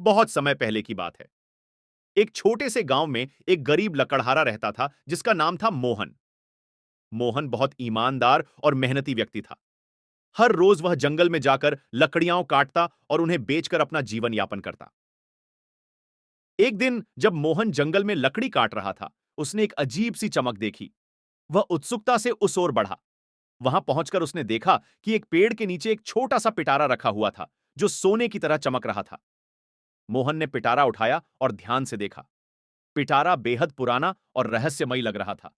बहुत समय पहले की बात है। एक छोटे से गांव में एक गरीब लकड़हारा रहता था जिसका नाम था मोहन। मोहन बहुत ईमानदार और मेहनती व्यक्ति था। हर रोज वह जंगल में जाकर लकड़ियां काटता और उन्हें बेचकर अपना जीवन यापन करता। एक दिन जब मोहन जंगल में लकड़ी काट रहा था, उसने एक अजीब सी चमक देखी। वह उत्सुकता से उस ओर बढ़ा। वहां पहुंचकर उसने देखा कि एक पेड़ के नीचे एक छोटा सा पिटारा रखा हुआ था, जो सोने की तरह चमक रहा था। मोहन ने पिटारा उठाया और ध्यान से देखा। पिटारा बेहद पुराना और रहस्यमयी लग रहा था।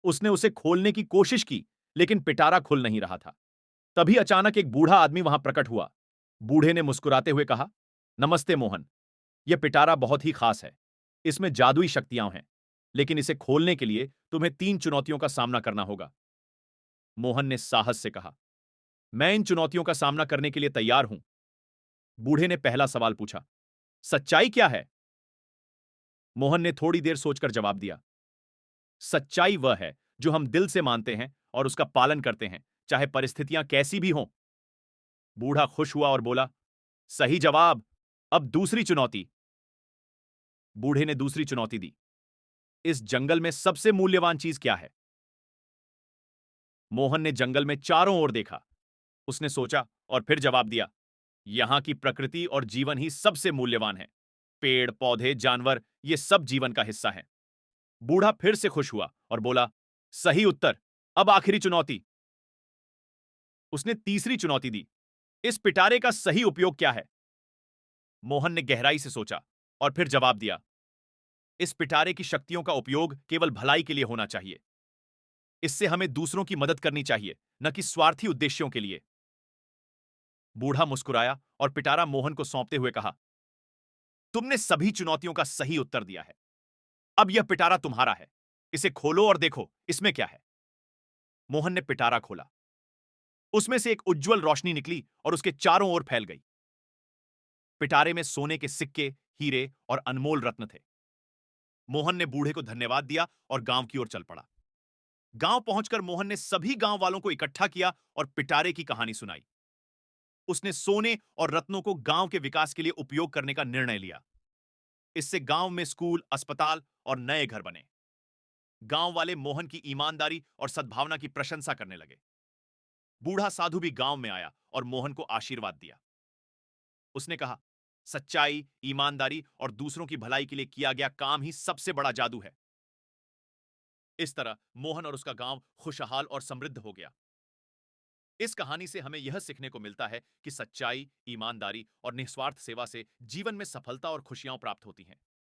उसने उसे खोलने की कोशिश की, लेकिन पिटारा खुल नहीं रहा था। तभी अचानक एक बूढ़ा आदमी वहां प्रकट हुआ। बूढ़े ने मुस्कुराते हुए कहा, नमस्ते मोहन, यह पिटारा बहुत ही खास है। इसमें जादुई शक्तियां हैं, लेकिन इसे खोलने के लिए तुम्हें 3 चुनौतियों का सामना करना होगा। मोहन ने साहस से कहा, मैं इन चुनौतियों का सामना करने के लिए तैयार हूं। बूढ़े ने पहला सवाल पूछा, सच्चाई क्या है? मोहन ने थोड़ी देर सोचकर जवाब दिया, सच्चाई वह है जो हम दिल से मानते हैं और उसका पालन करते हैं, चाहे परिस्थितियां कैसी भी हों। बूढ़ा खुश हुआ और बोला, सही जवाब। अब दूसरी चुनौती। बूढ़े ने दूसरी चुनौती दी, इस जंगल में सबसे मूल्यवान चीज क्या है? मोहन ने जंगल में चारों ओर देखा। उसने सोचा और फिर जवाब दिया, यहां की प्रकृति और जीवन ही सबसे मूल्यवान है। पेड़ पौधे जानवर, ये सब जीवन का हिस्सा है। बूढ़ा फिर से खुश हुआ और बोला, सही उत्तर। अब आखिरी चुनौती। उसने तीसरी चुनौती दी, इस पिटारे का सही उपयोग क्या है? मोहन ने गहराई से सोचा और फिर जवाब दिया, इस पिटारे की शक्तियों का उपयोग केवल भलाई के लिए होना चाहिए। इससे हमें दूसरों की मदद करनी चाहिए, न कि स्वार्थी उद्देश्यों के लिए। बूढ़ा मुस्कुराया और पिटारा मोहन को सौंपते हुए कहा, तुमने सभी चुनौतियों का सही उत्तर दिया है। अब यह पिटारा तुम्हारा है। इसे खोलो और देखो इसमें क्या है। मोहन ने पिटारा खोला। उसमें से एक उज्जवल रोशनी निकली और उसके चारों ओर फैल गई। पिटारे में सोने के सिक्के, हीरे और अनमोल रत्न थे। मोहन ने बूढ़े को धन्यवाद दिया और गांव की ओर चल पड़ा। गांव पहुंचकर मोहन ने सभी गांव वालों को इकट्ठा किया और पिटारे की कहानी सुनाई। उसने सोने और रत्नों को गांव के विकास के लिए उपयोग करने का निर्णय लिया। इससे गांव में स्कूल, अस्पताल और नए घर बने। गांव वाले मोहन की ईमानदारी और सद्भावना की प्रशंसा करने लगे। बूढ़ा साधु भी गांव में आया और मोहन को आशीर्वाद दिया। उसने कहा, सच्चाई, ईमानदारी और दूसरों की भलाई के लिए किया गया काम ही सबसे बड़ा जादू है। इस तरह मोहन और उसका गांव खुशहाल और समृद्ध हो गया। इस कहानी से हमें यह सीखने को मिलता है कि सच्चाई, ईमानदारी और निस्वार्थ सेवा से जीवन में सफलता और खुशियां प्राप्त होती हैं।